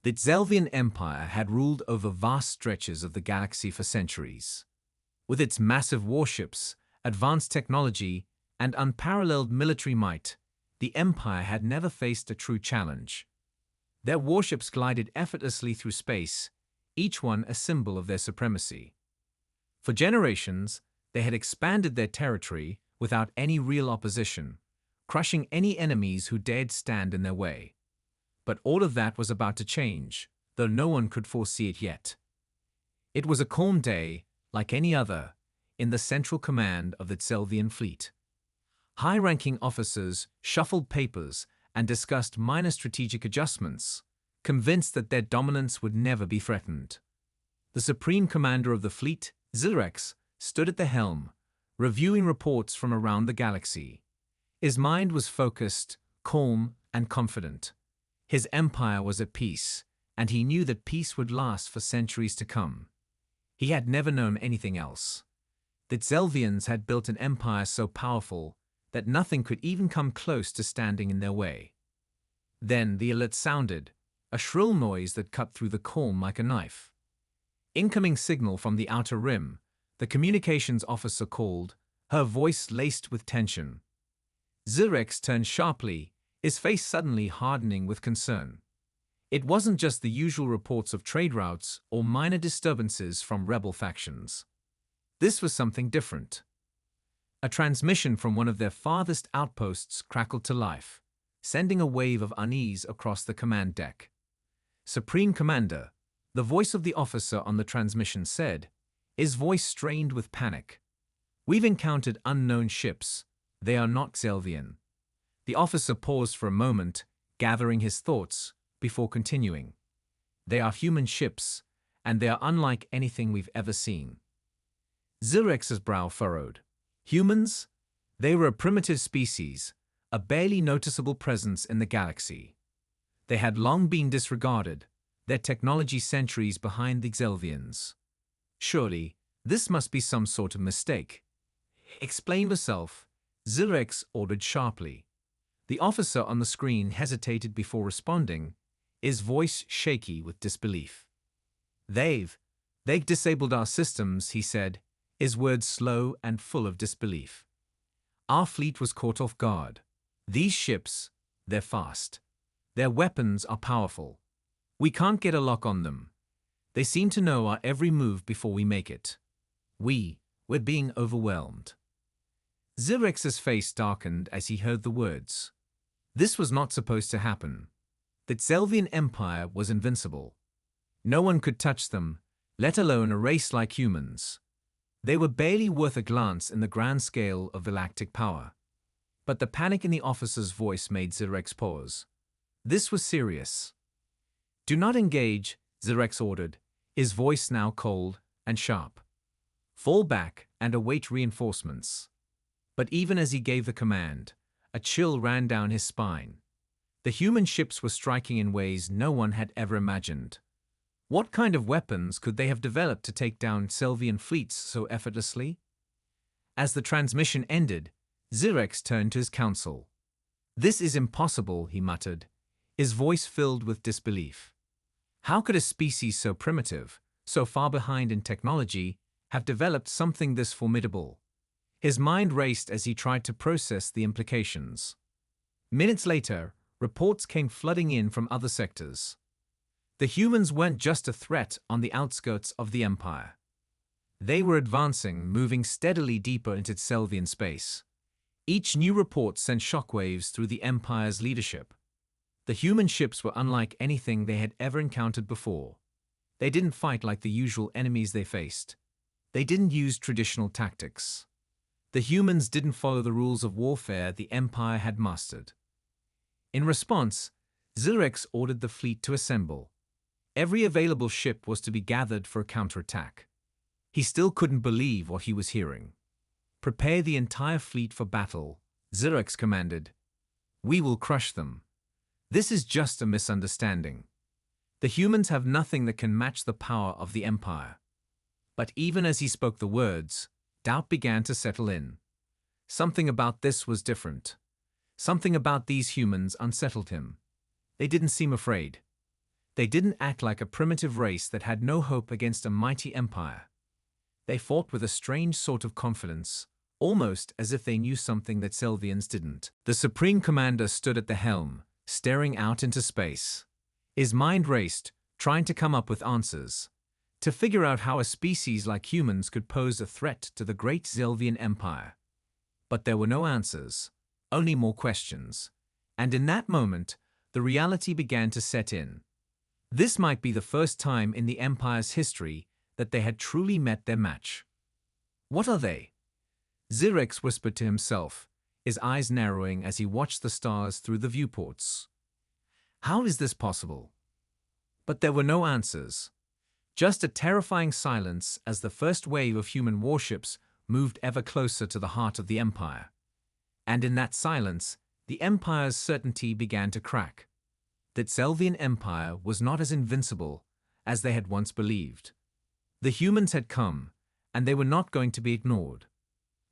The Zelvian Empire had ruled over vast stretches of the galaxy for centuries. With its massive warships, advanced technology, and unparalleled military might, the Empire had never faced a true challenge. Their warships glided effortlessly through space, each one a symbol of their supremacy. For generations, they had expanded their territory without any real opposition, crushing any enemies who dared stand in their way. But all of that was about to change, though no one could foresee it yet. It was a calm day, like any other, in the central command of the Zelvian fleet. High-ranking officers shuffled papers and discussed minor strategic adjustments, convinced that their dominance would never be threatened. The supreme commander of the fleet, Xerxes, stood at the helm, reviewing reports from around the galaxy. His mind was focused, calm, and confident. His empire was at peace, and he knew that peace would last for centuries to come. He had never known anything else. The Zelvians had built an empire so powerful that nothing could even come close to standing in their way. Then the alert sounded, a shrill noise that cut through the calm like a knife. Incoming signal from the outer rim, the communications officer called, her voice laced with tension. Xerxes turned sharply, his face suddenly hardening with concern. It wasn't just the usual reports of trade routes or minor disturbances from rebel factions. This was something different. A transmission from one of their farthest outposts crackled to life, sending a wave of unease across the command deck. "Supreme Commander," the voice of the officer on the transmission said, his voice strained with panic. "We've encountered unknown ships. They are not Zelvian." The officer paused for a moment, gathering his thoughts, before continuing. "They are human ships, and they are unlike anything we've ever seen." Xerxes' brow furrowed. Humans? They were a primitive species, a barely noticeable presence in the galaxy. They had long been disregarded, their technology centuries behind the Zelvians. Surely, this must be some sort of mistake. "Explain yourself," Xerxes ordered sharply. The officer on the screen hesitated before responding, his voice shaky with disbelief. They've disabled our systems," he said, his words slow and full of disbelief. "Our fleet was caught off guard. These ships, they're fast. Their weapons are powerful. We can't get a lock on them. They seem to know our every move before we make it. We're being overwhelmed." Xerxes' face darkened as he heard the words. This was not supposed to happen. The Zelvian Empire was invincible. No one could touch them, let alone a race like humans. They were barely worth a glance in the grand scale of galactic power. But the panic in the officer's voice made Xerxes pause. This was serious. "Do not engage," Xerxes ordered, his voice now cold and sharp. "Fall back and await reinforcements." But even as he gave the command, a chill ran down his spine. The human ships were striking in ways no one had ever imagined. What kind of weapons could they have developed to take down Zelvian fleets so effortlessly? As the transmission ended, Xerxes turned to his council. "This is impossible," he muttered, his voice filled with disbelief. How could a species so primitive, so far behind in technology, have developed something this formidable? His mind raced as he tried to process the implications. Minutes later, reports came flooding in from other sectors. The humans weren't just a threat on the outskirts of the Empire. They were advancing, moving steadily deeper into Zelvian space. Each new report sent shockwaves through the Empire's leadership. The human ships were unlike anything they had ever encountered before. They didn't fight like the usual enemies they faced. They didn't use traditional tactics. The humans didn't follow the rules of warfare the Empire had mastered. In response, Xerxes ordered the fleet to assemble. Every available ship was to be gathered for a counterattack. He still couldn't believe what he was hearing. "Prepare the entire fleet for battle," Xerxes commanded. "We will crush them. This is just a misunderstanding. The humans have nothing that can match the power of the Empire." But even as he spoke the words, doubt began to settle in. Something about this was different. Something about these humans unsettled him. They didn't seem afraid. They didn't act like a primitive race that had no hope against a mighty empire. They fought with a strange sort of confidence, almost as if they knew something that Selvians didn't. The Supreme Commander stood at the helm, staring out into space. His mind raced, trying to come up with answers, to figure out how a species like humans could pose a threat to the great Zelvian Empire. But there were no answers, only more questions. And in that moment, the reality began to set in. This might be the first time in the Empire's history that they had truly met their match. What are they? Xerxes whispered to himself, his eyes narrowing as he watched the stars through the viewports. How is this possible? But there were no answers. Just a terrifying silence as the first wave of human warships moved ever closer to the heart of the Empire. And in that silence, the Empire's certainty began to crack. That Zelvian Empire was not as invincible as they had once believed. The humans had come, and they were not going to be ignored.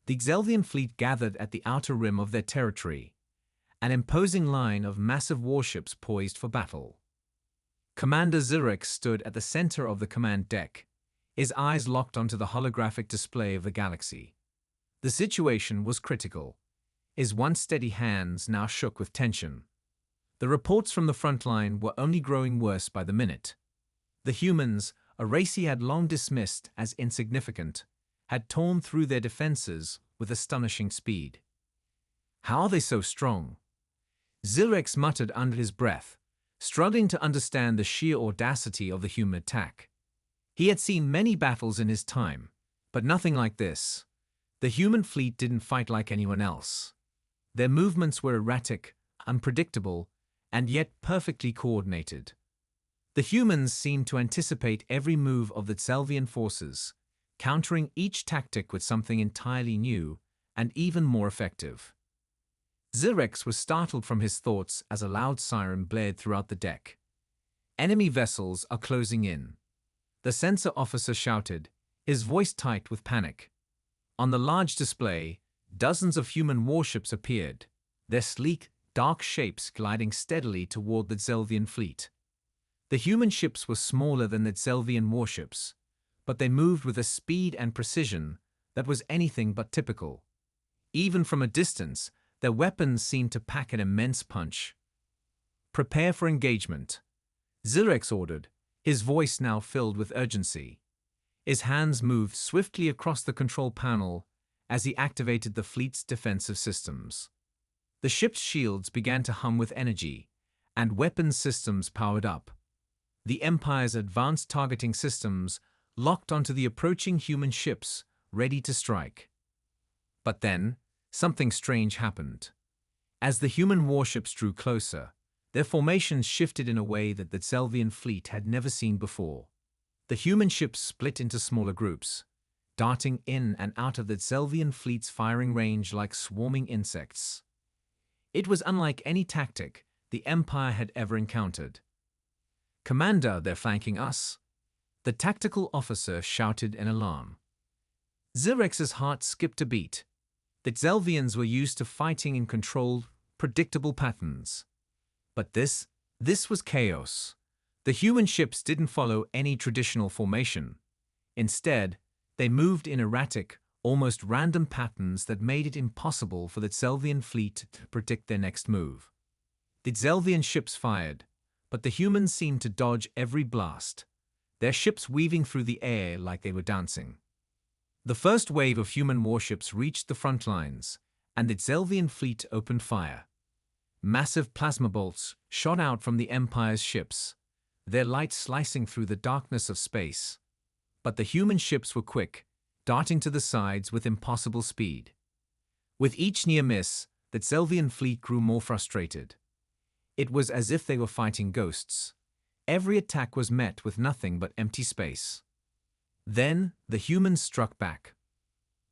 The Zelvian fleet gathered at the outer rim of their territory, an imposing line of massive warships poised for battle. Commander Xerxes stood at the center of the command deck, his eyes locked onto the holographic display of the galaxy. The situation was critical. His once steady hands now shook with tension. The reports from the front line were only growing worse by the minute. The humans, a race he had long dismissed as insignificant, had torn through their defenses with astonishing speed. How are they so strong? Xerxes muttered under his breath, struggling to understand the sheer audacity of the human attack. He had seen many battles in his time, but nothing like this. The human fleet didn't fight like anyone else. Their movements were erratic, unpredictable, and yet perfectly coordinated. The humans seemed to anticipate every move of the Zelvian forces, countering each tactic with something entirely new and even more effective. Xerxes was startled from his thoughts as a loud siren blared throughout the deck. Enemy vessels are closing in. The sensor officer shouted, his voice tight with panic. On the large display, dozens of human warships appeared, their sleek, dark shapes gliding steadily toward the Zelvian fleet. The human ships were smaller than the Zelvian warships, but they moved with a speed and precision that was anything but typical. Even from a distance, their weapons seemed to pack an immense punch. Prepare for engagement, Xerxes ordered, his voice now filled with urgency. His hands moved swiftly across the control panel as he activated the fleet's defensive systems. The ship's shields began to hum with energy, and weapons systems powered up. The Empire's advanced targeting systems locked onto the approaching human ships, ready to strike. But then, something strange happened. As the human warships drew closer, their formations shifted in a way that the Zelvian fleet had never seen before. The human ships split into smaller groups, darting in and out of the Zelvian fleet's firing range like swarming insects. It was unlike any tactic the Empire had ever encountered. "Commander, they're flanking us," the tactical officer shouted in alarm. Xerxes' heart skipped a beat. The Zelvians were used to fighting in controlled, predictable patterns. But this was chaos. The human ships didn't follow any traditional formation. Instead, they moved in erratic, almost random patterns that made it impossible for the Zelvian fleet to predict their next move. The Zelvian ships fired, but the humans seemed to dodge every blast, their ships weaving through the air like they were dancing. The first wave of human warships reached the front lines, and the Zelvian fleet opened fire. Massive plasma bolts shot out from the Empire's ships, their light slicing through the darkness of space. But the human ships were quick, darting to the sides with impossible speed. With each near miss, the Zelvian fleet grew more frustrated. It was as if they were fighting ghosts. Every attack was met with nothing but empty space. Then, the humans struck back.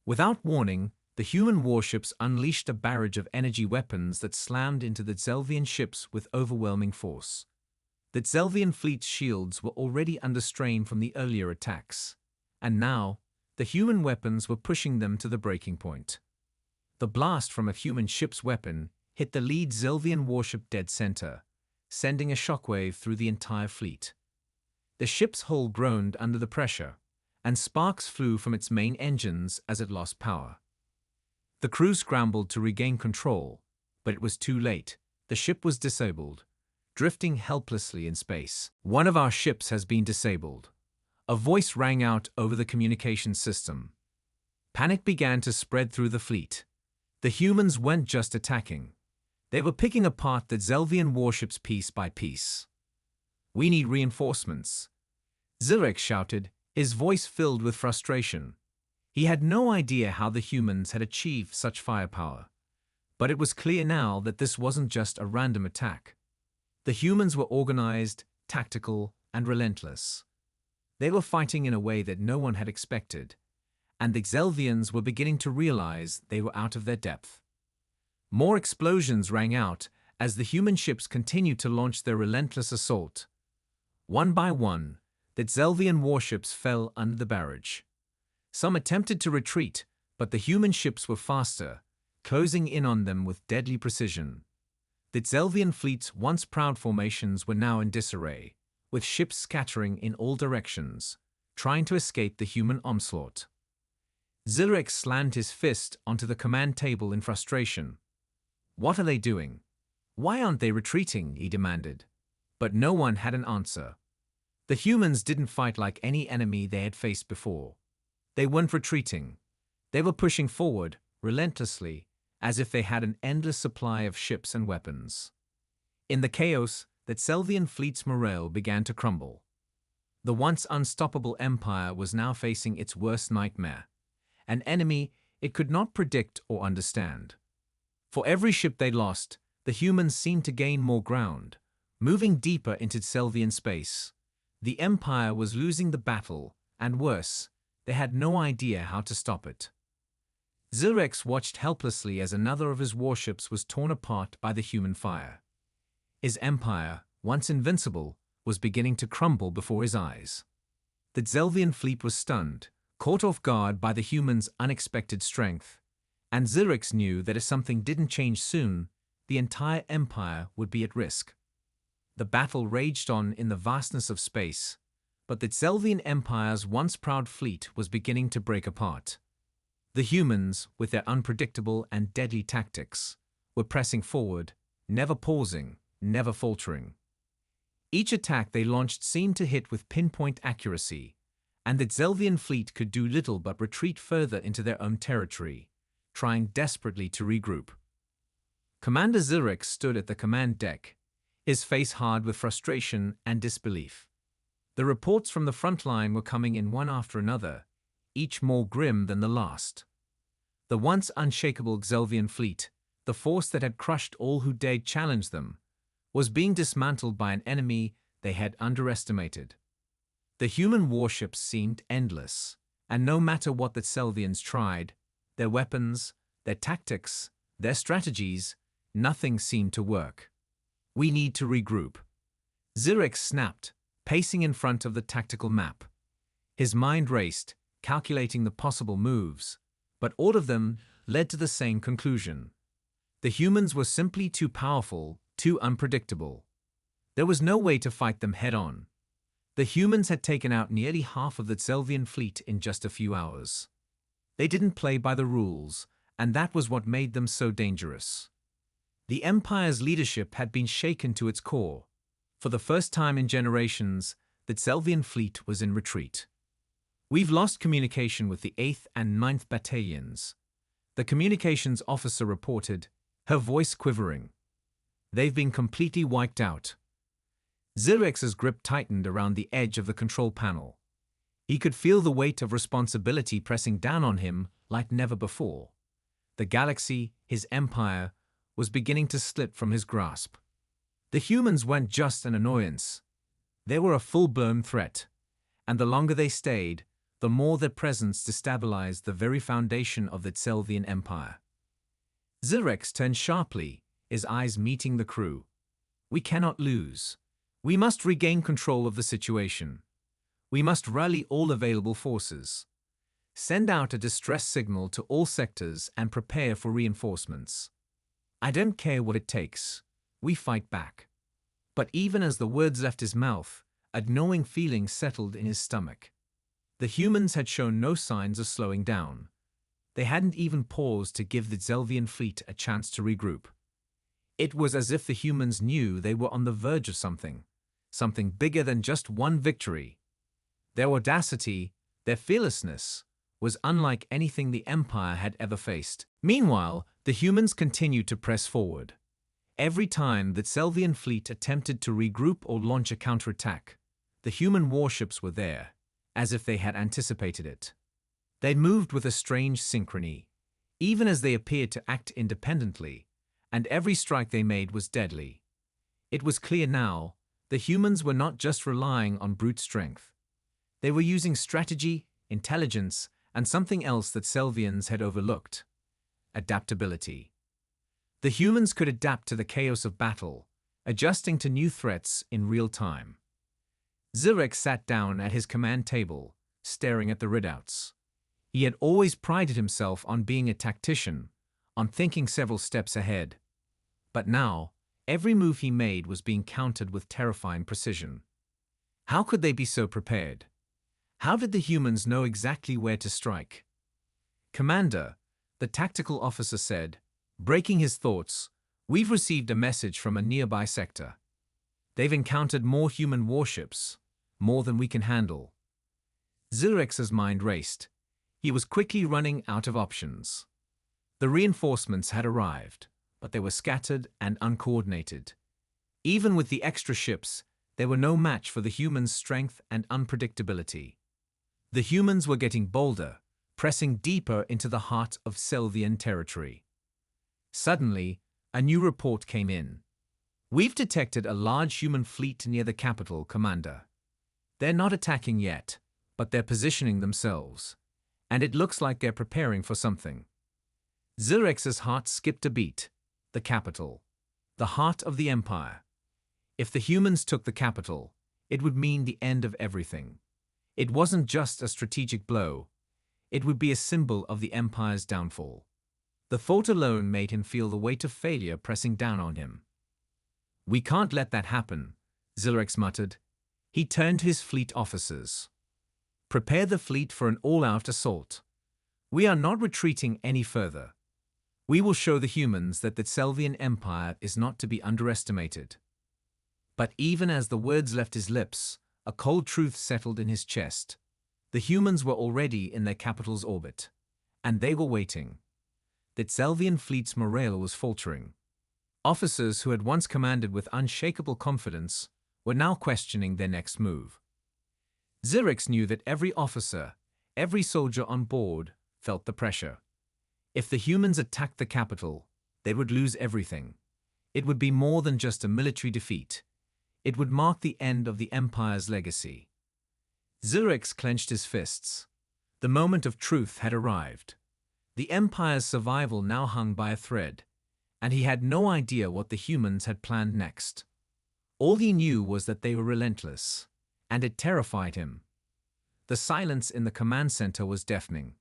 Without warning, the human warships unleashed a barrage of energy weapons that slammed into the Zelvian ships with overwhelming force. The Zelvian fleet's shields were already under strain from the earlier attacks, and now, the human weapons were pushing them to the breaking point. The blast from a human ship's weapon hit the lead Zelvian warship dead center, sending a shockwave through the entire fleet. The ship's hull groaned under the pressure, and sparks flew from its main engines as it lost power. The crew scrambled to regain control, but it was too late. The ship was disabled, drifting helplessly in space. "One of our ships has been disabled." A voice rang out over the communications system. Panic began to spread through the fleet. The humans weren't just attacking. They were picking apart the Zelvian warships piece by piece. "We need reinforcements," Zirek shouted, his voice filled with frustration. He had no idea how the humans had achieved such firepower. But it was clear now that this wasn't just a random attack. The humans were organized, tactical, and relentless. They were fighting in a way that no one had expected, and the Zelvians were beginning to realize they were out of their depth. More explosions rang out as the human ships continued to launch their relentless assault. One by one, the Zelvian warships fell under the barrage. Some attempted to retreat, but the human ships were faster, closing in on them with deadly precision. The Zelvian fleet's once proud formations were now in disarray, with ships scattering in all directions, trying to escape the human onslaught. Zirek slammed his fist onto the command table in frustration. "What are they doing? Why aren't they retreating?" he demanded. But no one had an answer. The humans didn't fight like any enemy they had faced before. They weren't retreating. They were pushing forward, relentlessly, as if they had an endless supply of ships and weapons. In the chaos, the Zelvian fleet's morale began to crumble. The once unstoppable empire was now facing its worst nightmare, an enemy it could not predict or understand. For every ship they lost, the humans seemed to gain more ground, moving deeper into Zelvian space. The empire was losing the battle, and worse, they had no idea how to stop it. Zirek watched helplessly as another of his warships was torn apart by the human fire. His empire, once invincible, was beginning to crumble before his eyes. The Zelvian fleet was stunned, caught off guard by the humans' unexpected strength, and Zirek knew that if something didn't change soon, the entire empire would be at risk. The battle raged on in the vastness of space, but the Zelvian Empire's once proud fleet was beginning to break apart. The humans, with their unpredictable and deadly tactics, were pressing forward, never pausing, never faltering. Each attack they launched seemed to hit with pinpoint accuracy, and the Zelvian fleet could do little but retreat further into their own territory, trying desperately to regroup. Commander Zirek stood at the command deck, his face hard with frustration and disbelief. The reports from the front line were coming in one after another, each more grim than the last. The once unshakable Zelvian fleet, the force that had crushed all who dared challenge them, was being dismantled by an enemy they had underestimated. The human warships seemed endless, and no matter what the Zelvians tried, their weapons, their tactics, their strategies, nothing seemed to work. "We need to regroup." Zirek snapped, pacing in front of the tactical map. His mind raced, calculating the possible moves, but all of them led to the same conclusion. The humans were simply too powerful, too unpredictable. There was no way to fight them head-on. The humans had taken out nearly half of the Zelvian fleet in just a few hours. They didn't play by the rules, and that was what made them so dangerous. The Empire's leadership had been shaken to its core. For the first time in generations, the Zelvian fleet was in retreat. "We've lost communication with the 8th and 9th Battalions," the communications officer reported, her voice quivering. "They've been completely wiped out." Zirek's grip tightened around the edge of the control panel. He could feel the weight of responsibility pressing down on him like never before. The galaxy, his empire, was beginning to slip from his grasp. The humans weren't just an annoyance. They were a full-blown threat, and the longer they stayed, the more their presence destabilized the very foundation of the Zelvian Empire. Zirek turned sharply, his eyes meeting the crew. "We cannot lose. We must regain control of the situation. We must rally all available forces. Send out a distress signal to all sectors and prepare for reinforcements. I don't care what it takes. We fight back." But even as the words left his mouth, a gnawing feeling settled in his stomach. The humans had shown no signs of slowing down. They hadn't even paused to give the Zelvian fleet a chance to regroup. It was as if the humans knew they were on the verge of something bigger than just one victory. Their audacity, their fearlessness, was unlike anything the Empire had ever faced. Meanwhile, the humans continued to press forward. Every time the Zelvian fleet attempted to regroup or launch a counterattack, the human warships were there, as if they had anticipated it. They moved with a strange synchrony, even as they appeared to act independently, and every strike they made was deadly. It was clear now, the humans were not just relying on brute strength. They were using strategy, intelligence, and something else that Zelvians had overlooked: adaptability. The humans could adapt to the chaos of battle, adjusting to new threats in real time. Xerxes sat down at his command table, staring at the readouts. He had always prided himself on being a tactician, on thinking several steps ahead. But now, every move he made was being countered with terrifying precision. How could they be so prepared? How did the humans know exactly where to strike? "Commander," the tactical officer said, breaking his thoughts, "we've received a message from a nearby sector. They've encountered more human warships, more than we can handle." Xerxes' mind raced. He was quickly running out of options. The reinforcements had arrived, but they were scattered and uncoordinated. Even with the extra ships, they were no match for the humans' strength and unpredictability. The humans were getting bolder, pressing deeper into the heart of Zelvian territory. Suddenly, a new report came in. "We've detected a large human fleet near the capital, Commander. They're not attacking yet, but they're positioning themselves. And it looks like they're preparing for something." Xerxes' heart skipped a beat. The capital. The heart of the Empire. If the humans took the capital, it would mean the end of everything. It wasn't just a strategic blow. It would be a symbol of the Empire's downfall. The thought alone made him feel the weight of failure pressing down on him. "We can't let that happen," Xerxes muttered. He turned to his fleet officers. "Prepare the fleet for an all-out assault. We are not retreating any further. We will show the humans that the Zelvian Empire is not to be underestimated." But even as the words left his lips, a cold truth settled in his chest. The humans were already in their capital's orbit, and they were waiting. The Zelvian fleet's morale was faltering. Officers who had once commanded with unshakable confidence were now questioning their next move. Xerxes knew that every officer, every soldier on board, felt the pressure. If the humans attacked the capital, they would lose everything. It would be more than just a military defeat. It would mark the end of the Empire's legacy. Xerxes clenched his fists. The moment of truth had arrived. The Empire's survival now hung by a thread, and he had no idea what the humans had planned next. All he knew was that they were relentless, and it terrified him. The silence in the command center was deafening.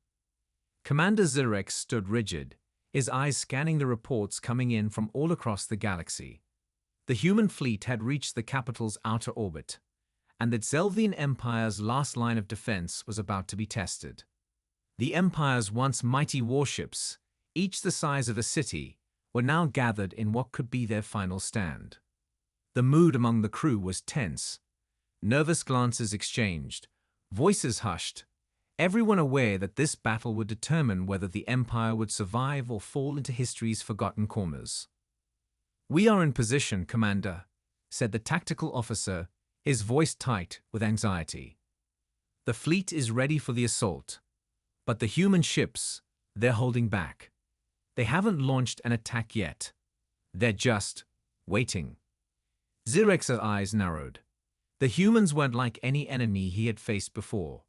Commander Xerxes stood rigid, his eyes scanning the reports coming in from all across the galaxy. The human fleet had reached the capital's outer orbit, and the Zelvian Empire's last line of defense was about to be tested. The Empire's once mighty warships, each the size of a city, were now gathered in what could be their final stand. The mood among the crew was tense. Nervous glances exchanged, voices hushed, everyone aware that this battle would determine whether the Empire would survive or fall into history's forgotten corners. "We are in position, Commander," said the tactical officer, his voice tight with anxiety. "The fleet is ready for the assault. But the human ships, they're holding back. They haven't launched an attack yet. They're just waiting." Xerxes' eyes narrowed. The humans weren't like any enemy he had faced before.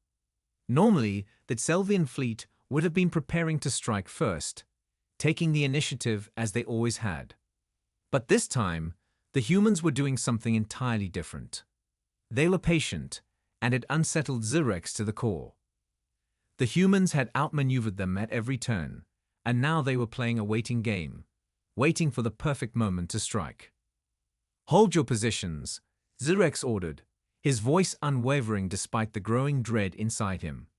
Normally, the Zelvian fleet would have been preparing to strike first, taking the initiative as they always had. But this time, the humans were doing something entirely different. They were patient, and it unsettled Xerxes to the core. The humans had outmaneuvered them at every turn, and now they were playing a waiting game, waiting for the perfect moment to strike. "Hold your positions," Zirex ordered, his voice unwavering despite the growing dread inside him.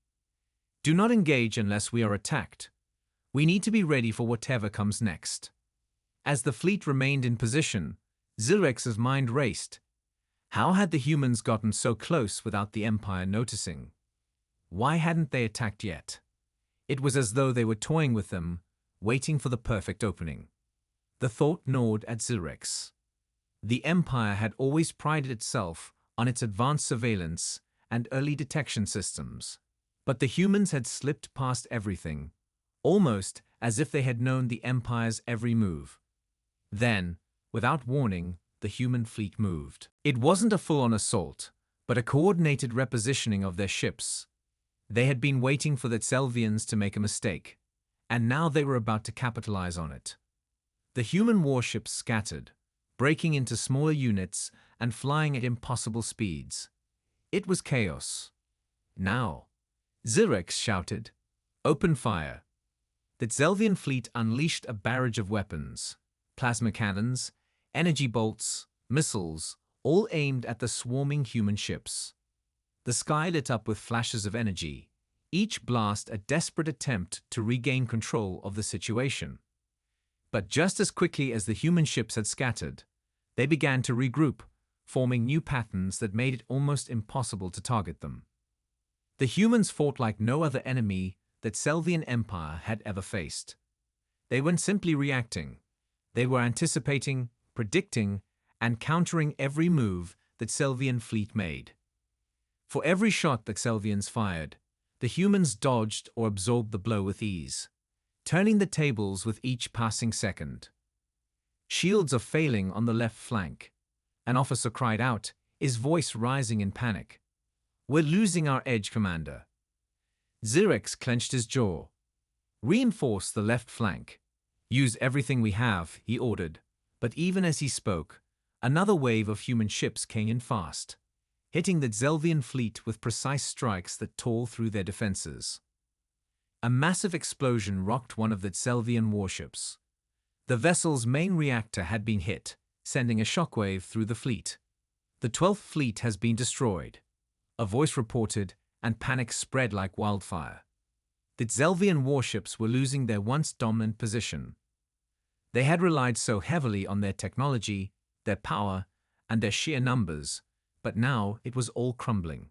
"Do not engage unless we are attacked. We need to be ready for whatever comes next." As the fleet remained in position, Zirex's mind raced. How had the humans gotten so close without the Empire noticing? Why hadn't they attacked yet? It was as though they were toying with them, waiting for the perfect opening. The thought gnawed at Zirex. The Empire had always prided itself on its advanced surveillance and early detection systems. But the humans had slipped past everything, almost as if they had known the Empire's every move. Then, without warning, the human fleet moved. It wasn't a full-on assault, but a coordinated repositioning of their ships. They had been waiting for the Tselvians to make a mistake, and now they were about to capitalize on it. The human warships scattered, breaking into smaller units and flying at impossible speeds. It was chaos. "Now," Zirex shouted, "open fire." The Tselvian fleet unleashed a barrage of weapons, plasma cannons, energy bolts, missiles, all aimed at the swarming human ships. The sky lit up with flashes of energy, each blast a desperate attempt to regain control of the situation. But just as quickly as the human ships had scattered, they began to regroup, forming new patterns that made it almost impossible to target them. The humans fought like no other enemy that Tselvian Empire had ever faced. They weren't simply reacting. They were anticipating, predicting, and countering every move that Tselvian fleet made. For every shot the Tselvians fired, the humans dodged or absorbed the blow with ease, turning the tables with each passing second. "Shields are failing on the left flank," an officer cried out, his voice rising in panic. "We're losing our edge, Commander." Zirex clenched his jaw. "Reinforce the left flank. Use everything we have," he ordered. But even as he spoke, another wave of human ships came in fast, hitting the Tselvian fleet with precise strikes that tore through their defenses. A massive explosion rocked one of the Tselvian warships. The vessel's main reactor had been hit, sending a shockwave through the fleet. "The 12th Fleet has been destroyed," a voice reported, and panic spread like wildfire. The Tselvian warships were losing their once dominant position. They had relied so heavily on their technology, their power, and their sheer numbers, but now it was all crumbling.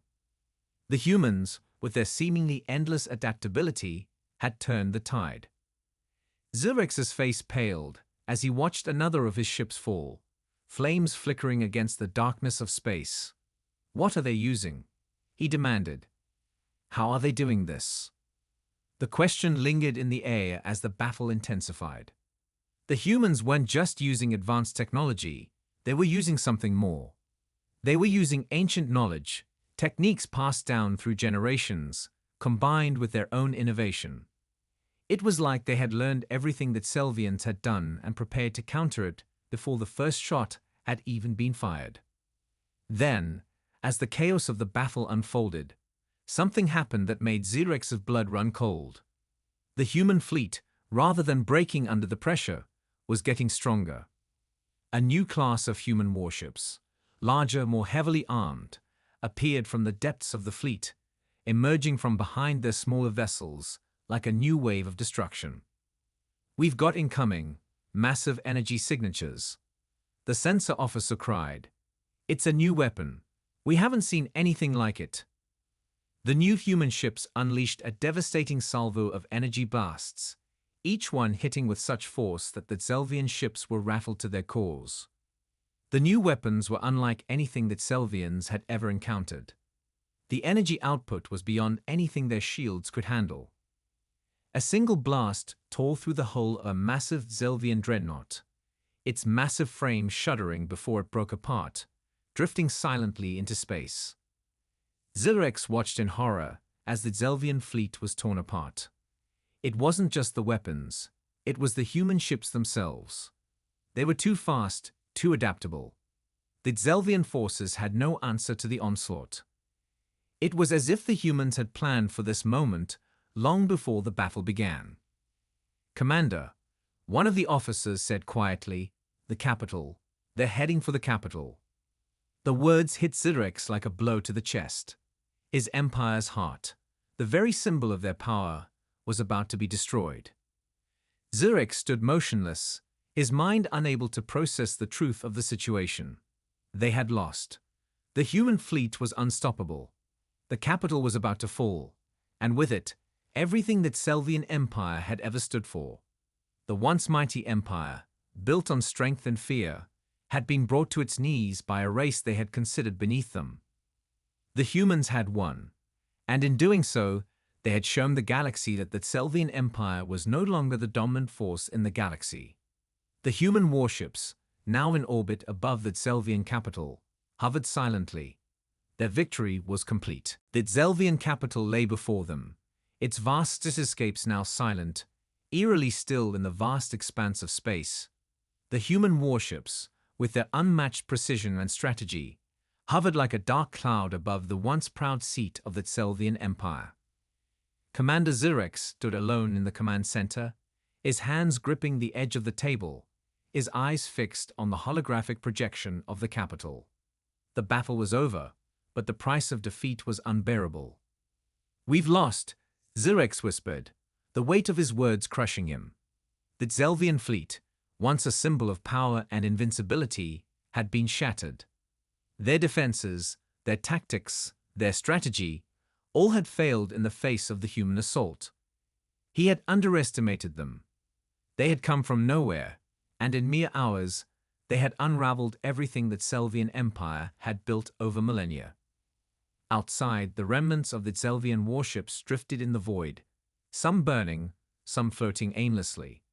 The humans, with their seemingly endless adaptability, had turned the tide. Zirex's face paled as he watched another of his ships fall, flames flickering against the darkness of space. "What are they using?" he demanded. "How are they doing this?" The question lingered in the air as the battle intensified. The humans weren't just using advanced technology, they were using something more. They were using ancient knowledge, techniques passed down through generations, combined with their own innovation. It was like they had learned everything that Tselvians had done and prepared to counter it before the first shot had even been fired. Then, as the chaos of the battle unfolded, something happened that made Zirex's blood run cold. The human fleet, rather than breaking under the pressure, was getting stronger. A new class of human warships, larger, more heavily armed, appeared from the depths of the fleet, emerging from behind their smaller vessels like a new wave of destruction. "We've got incoming, massive energy signatures," the sensor officer cried. "It's a new weapon. We haven't seen anything like it." The new human ships unleashed a devastating salvo of energy blasts, each one hitting with such force that the Tselvian ships were rattled to their cores. The new weapons were unlike anything that Tselvians had ever encountered. The energy output was beyond anything their shields could handle. A single blast tore through the hull of a massive Tselvian dreadnought, its massive frame shuddering before it broke apart, drifting silently into space. Zirex watched in horror as the Tselvian fleet was torn apart. It wasn't just the weapons, it was the human ships themselves. They were too fast, too adaptable. The Tselvian forces had no answer to the onslaught. It was as if the humans had planned for this moment long before the battle began. "Commander," one of the officers said quietly, "the capital, They're heading for the capital. The words hit Xerxes like a blow to the chest. His empire's heart, the very symbol of their power, was about to be destroyed. Xerxes stood motionless, his mind unable to process the truth of the situation. They had lost. The human fleet was unstoppable. The capital was about to fall, and with it, everything that Selvian Empire had ever stood for. The once mighty empire, built on strength and fear, had been brought to its knees by a race they had considered beneath them. The humans had won, and in doing so, they had shown the galaxy that the Selvian Empire was no longer the dominant force in the galaxy. The human warships, now in orbit above the Selvian capital, hovered silently. Their victory was complete. The Selvian capital lay before them, its vast cityscapes now silent, eerily still in the vast expanse of space. The human warships, with their unmatched precision and strategy, hovered like a dark cloud above the once proud seat of the Selvian Empire. Commander Xerxes stood alone in the command center, his hands gripping the edge of the table, his eyes fixed on the holographic projection of the capital. The battle was over, but the price of defeat was unbearable. "We've lost," Xerxes whispered, the weight of his words crushing him. The Selvian fleet, once a symbol of power and invincibility, had been shattered. Their defenses, their tactics, their strategy, all had failed in the face of the human assault. He had underestimated them. They had come from nowhere, and in mere hours, they had unraveled everything that Selvian Empire had built over millennia. Outside, the remnants of the Selvian warships drifted in the void, some burning, some floating aimlessly.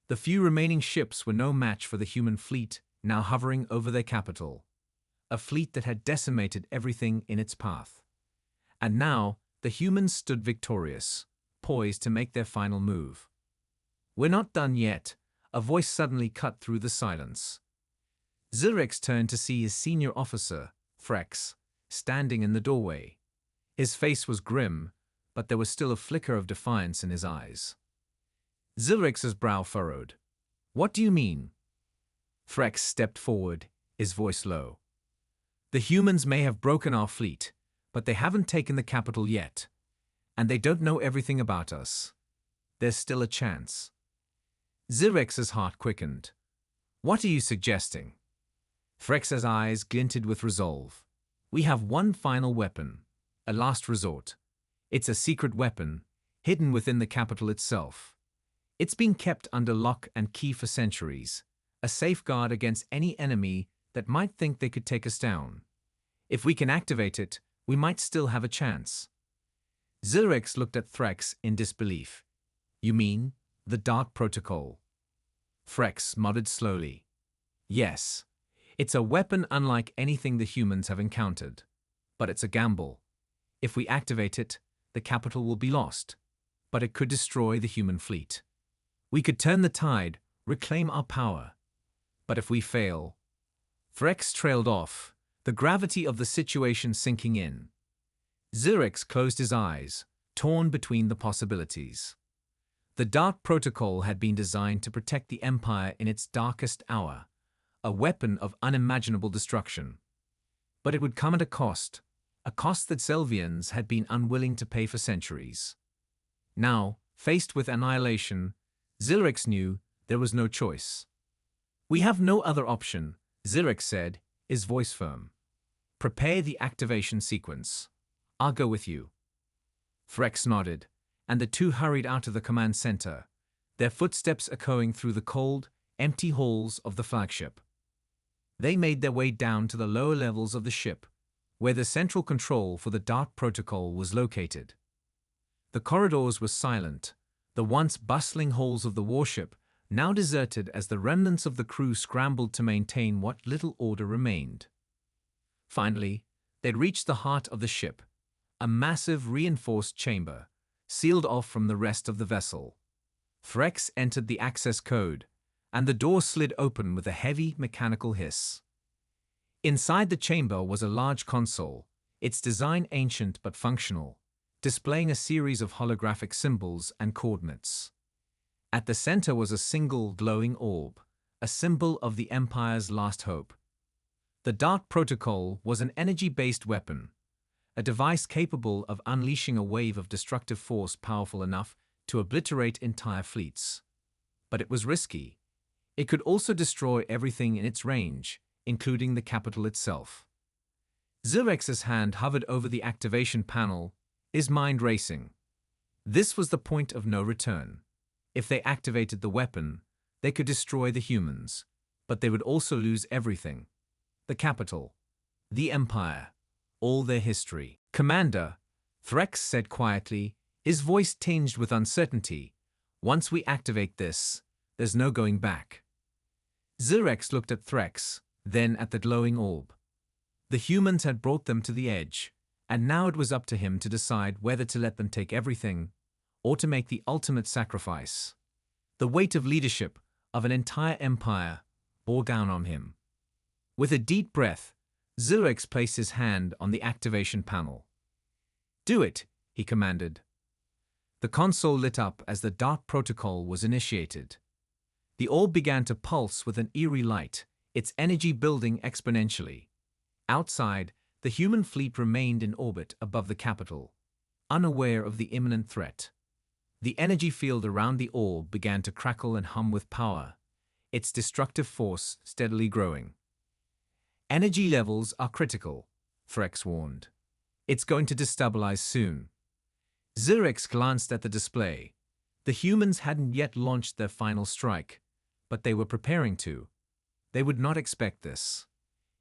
The few remaining ships were no match for the human fleet now hovering over their capital, a fleet that had decimated everything in its path. And now, the humans stood victorious, poised to make their final move. "We're not done yet," a voice suddenly cut through the silence. Xerxes turned to see his senior officer, Frex, standing in the doorway. His face was grim, but there was still a flicker of defiance in his eyes. Xerxes' brow furrowed. "What do you mean?" Frex stepped forward, his voice low. "The humans may have broken our fleet, but they haven't taken the capital yet. And they don't know everything about us. There's still a chance." Xerxes' heart quickened. "What are you suggesting?" Frex's eyes glinted with resolve. "We have one final weapon, a last resort. It's a secret weapon, hidden within the capital itself. It's been kept under lock and key for centuries, a safeguard against any enemy that might think they could take us down. If we can activate it, we might still have a chance." Xerxes looked at Frex in disbelief. "You mean the Dark Protocol?" Frex nodded slowly. "Yes. It's a weapon unlike anything the humans have encountered. But it's a gamble. If we activate it, the capital will be lost. But it could destroy the human fleet. We could turn the tide, reclaim our power. But if we fail..." Frex trailed off, the gravity of the situation sinking in. Xerxes closed his eyes, torn between the possibilities. The Dark Protocol had been designed to protect the Empire in its darkest hour, a weapon of unimaginable destruction. But it would come at a cost that Selvians had been unwilling to pay for centuries. Now, faced with annihilation, Xerxes knew there was no choice. "We have no other option," Xerxes said, his voice firm. "Prepare the activation sequence. I'll go with you." Frex nodded, and the two hurried out of the command center, their footsteps echoing through the cold, empty halls of the flagship. They made their way down to the lower levels of the ship, where the central control for the Dark Protocol was located. The corridors were silent, the once bustling halls of the warship now deserted as the remnants of the crew scrambled to maintain what little order remained. Finally, they'd reached the heart of the ship, a massive reinforced chamber, sealed off from the rest of the vessel. Frex entered the access code, and the door slid open with a heavy mechanical hiss. Inside the chamber was a large console, its design ancient but functional, displaying a series of holographic symbols and coordinates. At the center was a single glowing orb, a symbol of the Empire's last hope. The Dark Protocol was an energy-based weapon, a device capable of unleashing a wave of destructive force powerful enough to obliterate entire fleets. But it was risky. It could also destroy everything in its range, including the capital itself. Zirex's hand hovered over the activation panel, his mind racing. This was the point of no return. If they activated the weapon, they could destroy the humans, but they would also lose everything. The capital, the Empire, all their history. "Commander," Threx said quietly, his voice tinged with uncertainty, "once we activate this, there's no going back." Zirex looked at Threx, then at the glowing orb. The humans had brought them to the edge, and now it was up to him to decide whether to let them take everything or to make the ultimate sacrifice. The weight of leadership of an entire empire bore down on him. With a deep breath, Zirex placed his hand on the activation panel. "Do it," he commanded. The console lit up as the Dark Protocol was initiated. The orb began to pulse with an eerie light, its energy building exponentially. Outside, the human fleet remained in orbit above the capital, unaware of the imminent threat. The energy field around the orb began to crackle and hum with power, its destructive force steadily growing. "Energy levels are critical," Threx warned. "It's going to destabilize soon." Zirex glanced at the display. The humans hadn't yet launched their final strike, but they were preparing to. They would not expect this.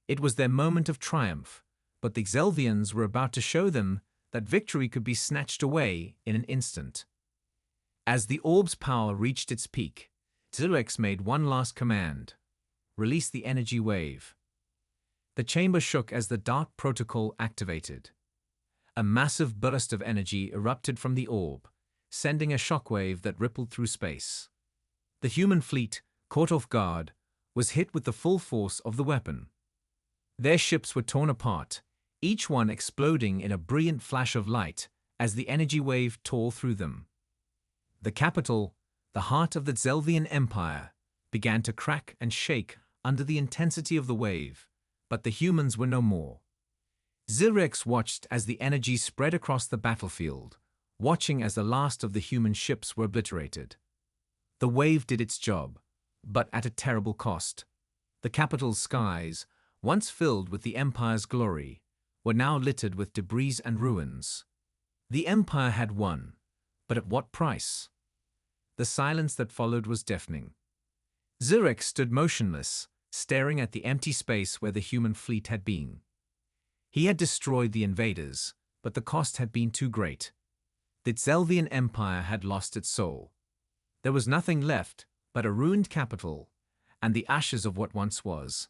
It was their moment of triumph, but the Xelvians were about to show them that victory could be snatched away in an instant. As the orb's power reached its peak, Zirex made one last command: release the energy wave. The chamber shook as the Dark Protocol activated. A massive burst of energy erupted from the orb, sending a shockwave that rippled through space. The human fleet, caught off guard, was hit with the full force of the weapon. Their ships were torn apart, each one exploding in a brilliant flash of light as the energy wave tore through them. The capital, the heart of the Xelvian Empire, began to crack and shake under the intensity of the wave, but the humans were no more. Zirex watched as the energy spread across the battlefield, watching as the last of the human ships were obliterated. The wave did its job, but at a terrible cost. The capital's skies, once filled with the Empire's glory, were now littered with debris and ruins. The Empire had won, but at what price? The silence that followed was deafening. Zirex stood motionless, staring at the empty space where the human fleet had been. He had destroyed the invaders, but the cost had been too great. The Xelvian Empire had lost its soul. There was nothing left but a ruined capital and the ashes of what once was.